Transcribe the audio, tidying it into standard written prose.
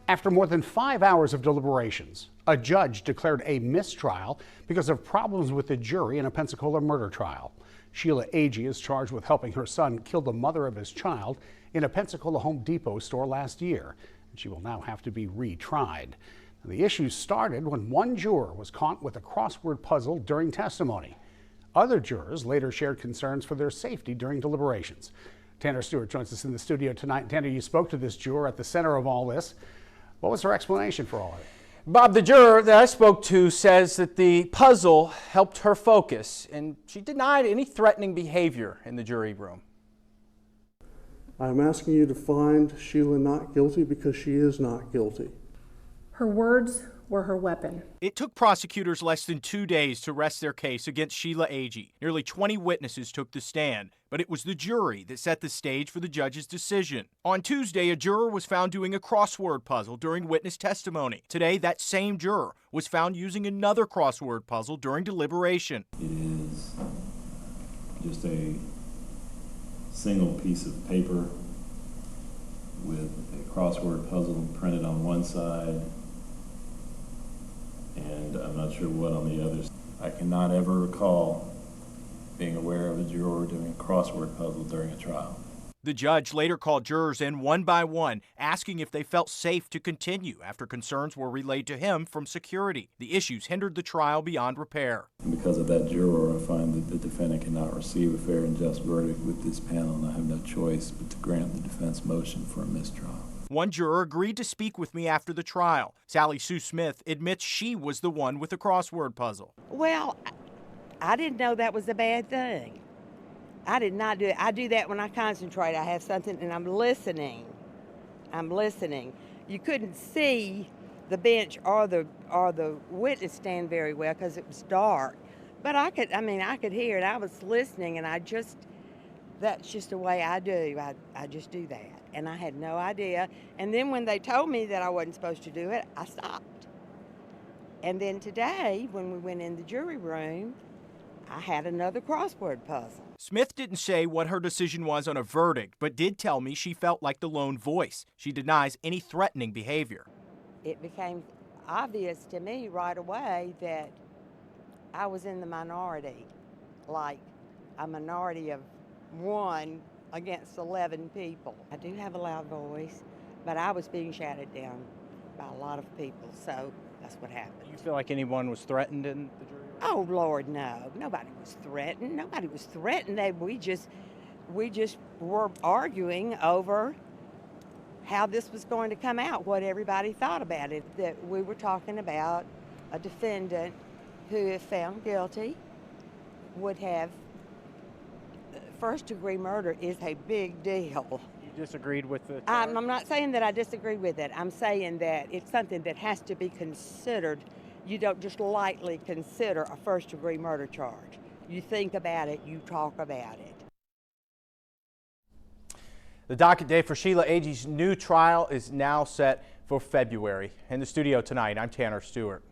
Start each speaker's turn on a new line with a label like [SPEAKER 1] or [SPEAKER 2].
[SPEAKER 1] After more than 5 hours of deliberations, a judge declared a mistrial because of problems with the jury in a Pensacola murder trial. Sheila Agee is charged with helping her son kill the mother of his child in a Pensacola Home Depot store last year. She will now have to be retried. The issue started when one juror was caught with a crossword puzzle during testimony. Other jurors later shared concerns for their safety during deliberations. Tanner Stewart joins us in the studio tonight. Tanner, you spoke to this juror at the center of all this. What was her explanation for all of it?
[SPEAKER 2] Bob, the juror that I spoke to says that the puzzle helped her focus, and she denied any threatening behavior in the jury room.
[SPEAKER 3] I'm asking you to find Sheila not guilty because she is not guilty.
[SPEAKER 4] Her words were her weapon.
[SPEAKER 5] It took prosecutors less than 2 days to rest their case against Sheila Agee. Nearly 20 witnesses took the stand, but it was the jury that set the stage for the judge's decision. On Tuesday, a juror was found doing a crossword puzzle during witness testimony. Today, that same juror was found using another crossword puzzle during deliberation.
[SPEAKER 6] It is just a single piece of paper with a crossword puzzle printed on one side, and I'm not sure what on the other. I cannot ever recall being aware of a juror doing a crossword puzzle during a trial.
[SPEAKER 5] The judge later called jurors in one by one, asking if they felt safe to continue after concerns were relayed to him from security. The issues hindered the trial beyond repair.
[SPEAKER 6] And because of that juror, I find that the defendant cannot receive a fair and just verdict with this panel, and I have no choice but to grant the defense motion for a mistrial.
[SPEAKER 5] One juror agreed to speak with me after the trial. Sallie Sue Smith admits she was the one with the crossword puzzle.
[SPEAKER 7] Well, I didn't know that was a bad thing. I did not do it. I do that when I concentrate. I have something and I'm listening. You couldn't see the bench or the witness stand very well because it was dark. But I could hear it. I was listening, and that's just the way I do. I just do that. And I had no idea. And then when they told me that I wasn't supposed to do it, I stopped. And then today, when we went in the jury room, I had another crossword puzzle.
[SPEAKER 5] Smith didn't say what her decision was on a verdict, but did tell me she felt like the lone voice. She denies any threatening behavior.
[SPEAKER 7] It became obvious to me right away that I was in the minority, like a minority of one against 11 people. I do have a loud voice, but I was being shouted down by a lot of people, so that's what happened.
[SPEAKER 2] Do you feel like anyone was threatened in the jury room?
[SPEAKER 7] Oh, Lord, no. Nobody was threatened. We just were arguing over how this was going to come out, what everybody thought about it. That we were talking about a defendant who, if found guilty, would have first-degree murder is a big deal.
[SPEAKER 2] You disagreed with the charge?
[SPEAKER 7] I'm not saying that I disagreed with it. I'm saying that it's something that has to be considered. You don't just lightly consider a first-degree murder charge. You think about it, you talk about it.
[SPEAKER 2] The docket day for Sheila Agee's new trial is now set for February. In the studio tonight, I'm Tanner Stewart.